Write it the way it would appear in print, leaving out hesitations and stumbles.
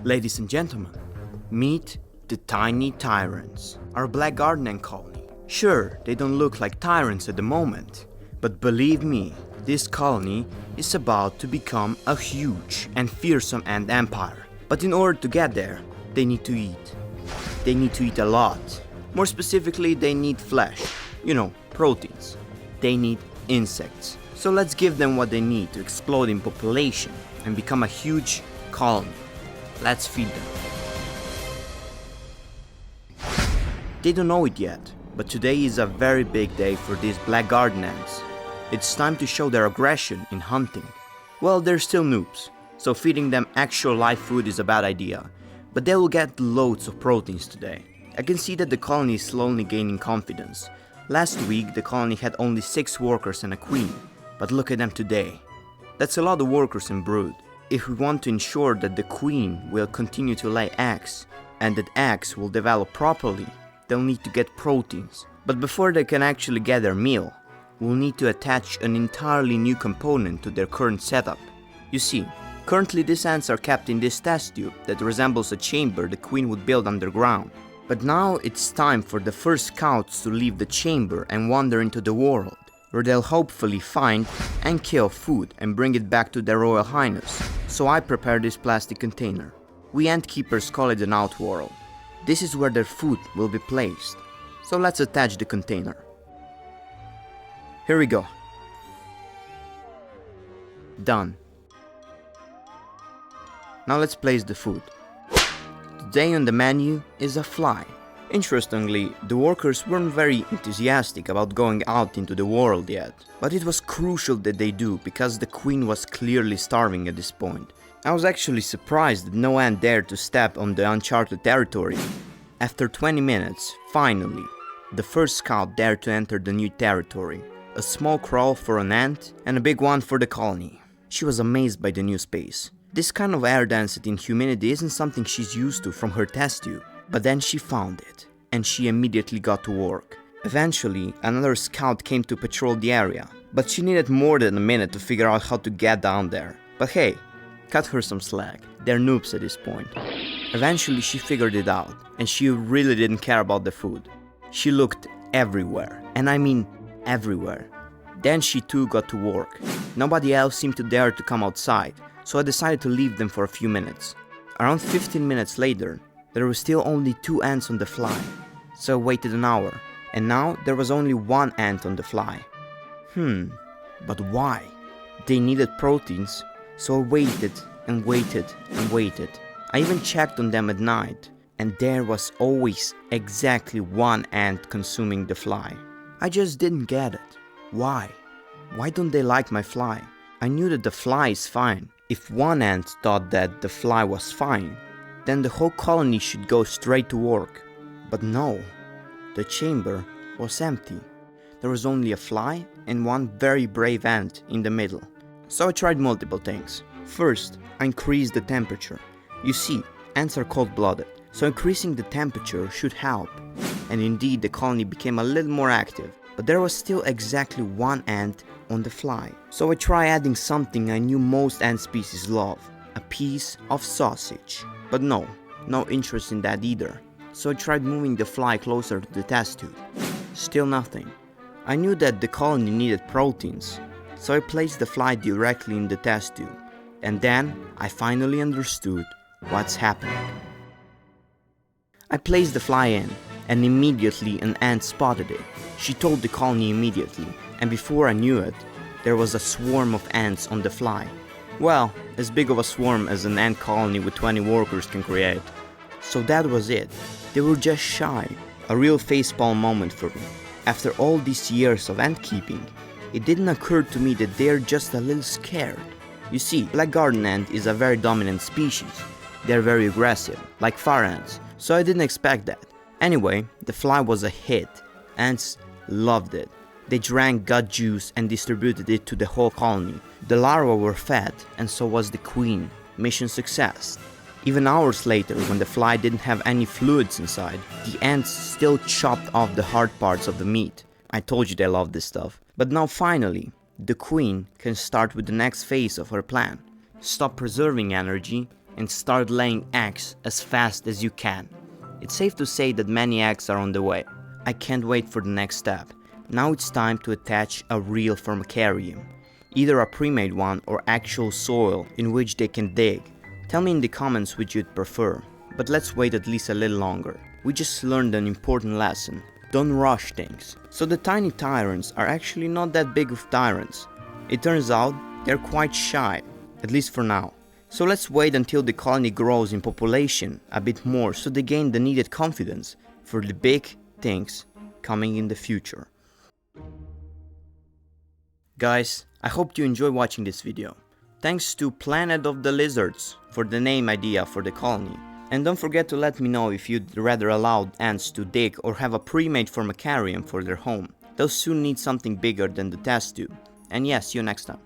Ladies and gentlemen, meet the tiny Tyrants, our black garden ant colony. Sure, they don't look like tyrants at the moment, but believe me, this colony is about to become a huge and fearsome ant empire. But in order to get there, they need to eat. They need to eat a lot. More specifically, they need flesh, proteins. They need insects. So let's give them what they need to explode in population and become a huge colony. Let's feed them. They don't know it yet, but today is a very big day for these black garden ants. It's time to show their aggression in hunting. Well, they're still noobs, so feeding them actual live food is a bad idea, but they will get loads of proteins today. I can see that the colony is slowly gaining confidence. Last week the colony had only 6 workers and a queen, but look at them today. That's a lot of workers and brood. If we want to ensure that the queen will continue to lay eggs and that eggs will develop properly, they'll need to get proteins. But before they can actually get their meal, we'll need to attach an entirely new component to their current setup. You see, currently these ants are kept in this test tube that resembles a chamber the queen would build underground. But now it's time for the first scouts to leave the chamber and wander into the world, where they'll hopefully find and kill food and bring it back to their Royal Highness. So I prepared this plastic container. We ant keepers call it an outworld. This is where their food will be placed. So let's attach the container. Here we go. Done. Now let's place the food. Today on the menu is a fly. Interestingly, the workers weren't very enthusiastic about going out into the world yet, but it was crucial that they do because the queen was clearly starving at this point. I was actually surprised that no ant dared to step on the uncharted territory. After 20 minutes, finally, the first scout dared to enter the new territory. A small crawl for an ant and a big one for the colony. She was amazed by the new space. This kind of air density and humidity isn't something she's used to from her test tube. But then she found it, and she immediately got to work. Eventually, another scout came to patrol the area, but she needed more than a minute to figure out how to get down there. But hey, cut her some slack, they're noobs at this point. Eventually she figured it out, and she really didn't care about the food. She looked everywhere, and I mean everywhere. Then she too got to work. Nobody else seemed to dare to come outside, so I decided to leave them for a few minutes. Around 15 minutes later, there were still only 2 ants on the fly, so I waited an hour, and now there was only 1 ant on the fly. But why? They needed proteins, so I waited and waited and waited. I even checked on them at night, and there was always exactly 1 ant consuming the fly. I just didn't get it. Why? Why don't they like my fly? I knew that the fly is fine. If 1 ant thought that the fly was fine, then the whole colony should go straight to work. But no, the chamber was empty. There was only a fly and 1 very brave ant in the middle. So I tried multiple things. First, I increased the temperature. You see, ants are cold-blooded, so increasing the temperature should help. And indeed, the colony became a little more active. But there was still exactly 1 ant on the fly. So I tried adding something I knew most ant species love, a piece of sausage. But no interest in that either. So I tried moving the fly closer to the test tube. Still nothing. I knew that the colony needed proteins, so I placed the fly directly in the test tube. And then I finally understood what's happening. I placed the fly in, and immediately an ant spotted it. She told the colony immediately, and before I knew it, there was a swarm of ants on the fly. Well, as big of a swarm as an ant colony with 20 workers can create. So that was it. They were just shy. A real facepalm moment for me. After all these years of ant keeping, it didn't occur to me that they're just a little scared. You see, black garden ant is a very dominant species. They're very aggressive, like fire ants, so I didn't expect that. Anyway, the fly was a hit. Ants loved it. They drank gut juice and distributed it to the whole colony. The larvae were fed, and so was the queen. Mission success. Even hours later, when the fly didn't have any fluids inside, the ants still chopped off the hard parts of the meat. I told you they love this stuff. But now finally, the queen can start with the next phase of her plan. Stop preserving energy and start laying eggs as fast as you can. It's safe to say that many eggs are on the way. I can't wait for the next step. Now it's time to attach a real formicarium, either a pre-made one or actual soil in which they can dig. Tell me in the comments which you'd prefer, but let's wait at least a little longer. We just learned an important lesson: don't rush things. So the tiny tyrants are actually not that big of tyrants. It turns out they're quite shy, at least for now. So let's wait until the colony grows in population a bit more so they gain the needed confidence for the big things coming in the future. Guys, I hope you enjoy watching this video. Thanks to Planet of the Lizards for the name idea for the colony. And don't forget to let me know if you'd rather allow ants to dig or have a pre-made formicarium for their home. They'll soon need something bigger than the test tube. And yes, see you next time.